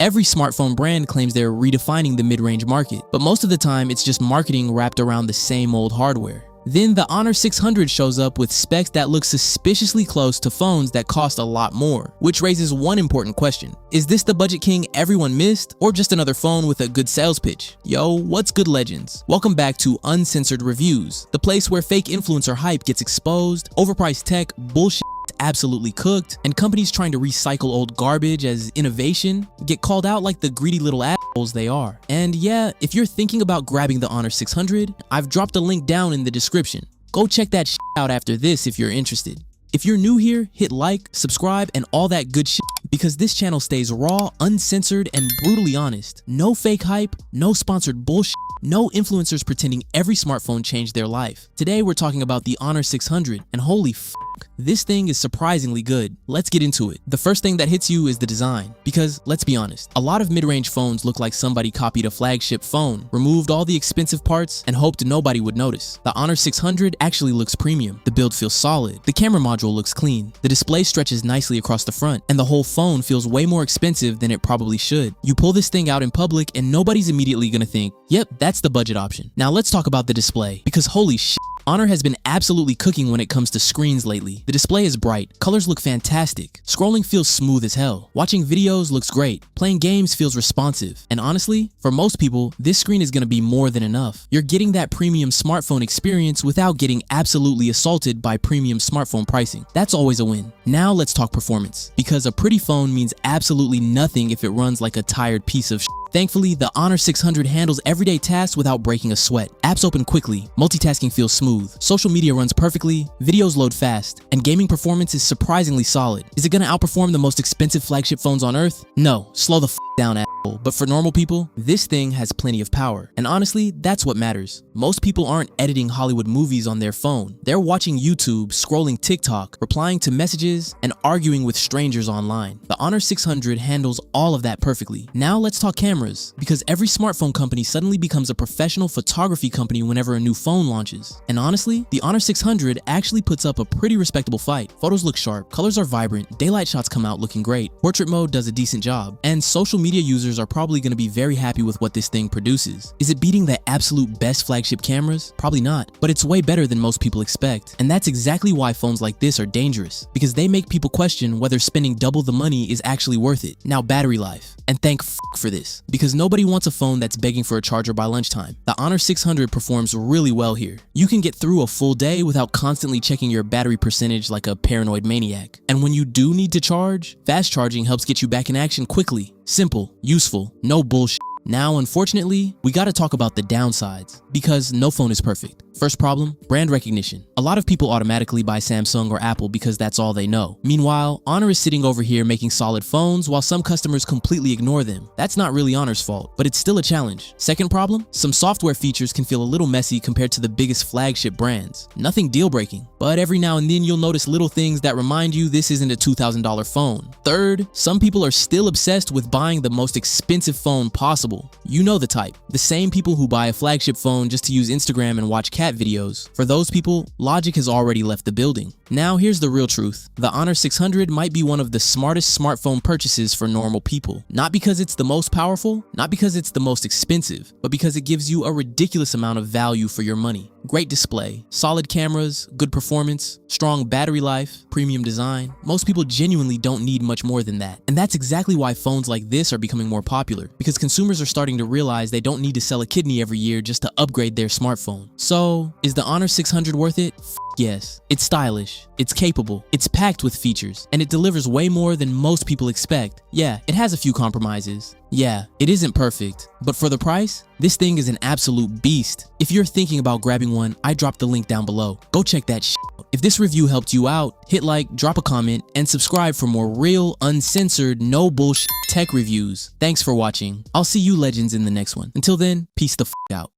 Every smartphone brand claims they're redefining the mid-range market, but most of the time it's just marketing wrapped around the same old hardware. Then the Honor 600 shows up with specs that look suspiciously close to phones that cost a lot more, which raises one important question. Is this the budget king everyone missed, or just another phone with a good sales pitch? Yo, what's good, legends? Welcome back to Uncensored Reviews, the place where fake influencer hype gets exposed, overpriced tech, bullshit absolutely cooked, and companies trying to recycle old garbage as innovation get called out like the greedy little assholes they are. And yeah, if you're thinking about grabbing the Honor 600, I've dropped a link down in the description. Go check that shit out after this if you're interested. If you're new here, hit like, subscribe, and all that good shit, because this channel stays raw, uncensored, and brutally honest. No fake hype, no sponsored bullshit, no influencers pretending every smartphone changed their life. Today we're talking about the Honor 600, and holy f***, this thing is surprisingly good. Let's get into it. The first thing that hits you is the design, because let's be honest, a lot of mid-range phones look like somebody copied a flagship phone, removed all the expensive parts, and hoped nobody would notice. The Honor 600 actually looks premium. The build feels solid. The camera module looks clean. The display stretches nicely across the front, and the whole phone feels way more expensive than it probably should. You pull this thing out in public and nobody's immediately gonna think, yep, that's the budget option. Now let's talk about the display, because holy shit, Honor has been absolutely cooking when it comes to screens lately. The display is bright, colors look fantastic, scrolling feels smooth as hell, watching videos looks great, playing games feels responsive, and honestly, for most people, this screen is gonna be more than enough. You're getting that premium smartphone experience without getting absolutely assaulted by premium smartphone pricing. That's always a win. Now let's talk performance, because a pretty phone means absolutely nothing if it runs like a tired piece of shit. Thankfully, the Honor 600 handles everyday tasks without breaking a sweat. Apps open quickly, multitasking feels smooth, social media runs perfectly, videos load fast, and gaming performance is surprisingly solid. Is it gonna outperform the most expensive flagship phones on earth? No, slow the f down, asshole. But for normal people, this thing has plenty of power. And honestly, that's what matters. Most people aren't editing Hollywood movies on their phone. They're watching YouTube, scrolling TikTok, replying to messages, and arguing with strangers online. The Honor 600 handles all of that perfectly. Now let's talk cameras, because every smartphone company suddenly becomes a professional photography company whenever a new phone launches. And honestly, the Honor 600 actually puts up a pretty respectable fight. Photos look sharp, colors are vibrant, daylight shots come out looking great, portrait mode does a decent job, and social media users are probably going to be very happy with what this thing produces. Is it beating the absolute best flagship cameras? Probably not, but it's way better than most people expect. And that's exactly why phones like this are dangerous, because they make people question whether spending double the money is actually worth it. Now battery life, and thank f for this, because nobody wants a phone that's begging for a charger by lunchtime. The Honor 600 performs really well here. You can get through a full day without constantly checking your battery percentage like a paranoid maniac. And when you do need to charge, fast charging helps get you back in action quickly. Simple, useful, no bullshit. Now, unfortunately, we gotta talk about the downsides, because no phone is perfect. First problem, brand recognition. A lot of people automatically buy Samsung or Apple because that's all they know. Meanwhile, Honor is sitting over here making solid phones while some customers completely ignore them. That's not really Honor's fault, but it's still a challenge. Second problem, some software features can feel a little messy compared to the biggest flagship brands. Nothing deal-breaking, but every now and then you'll notice little things that remind you this isn't a $2,000 phone. Third, some people are still obsessed with buying the most expensive phone possible. You know the type. The same people who buy a flagship phone just to use Instagram and watch cat videos. For those people, logic has already left the building. Now here's the real truth. The Honor 600 might be one of the smartest smartphone purchases for normal people. Not because it's the most powerful, not because it's the most expensive, but because it gives you a ridiculous amount of value for your money. Great display, solid cameras, good performance, strong battery life, premium design. Most people genuinely don't need much more than that. And that's exactly why phones like this are becoming more popular, because consumers are starting to realize they don't need to sell a kidney every year just to upgrade their smartphone. So, is the Honor 600 worth it? Yes. It's stylish, it's capable, it's packed with features, and it delivers way more than most people expect. Yeah, it has a few compromises. Yeah, it isn't perfect, but for the price, this thing is an absolute beast. If you're thinking about grabbing one, I dropped the link down below. Go check that shit out. If this review helped you out, hit like, drop a comment, and subscribe for more real, uncensored, no bullshit tech reviews. Thanks for watching. I'll see you legends in the next one. Until then, peace the f out.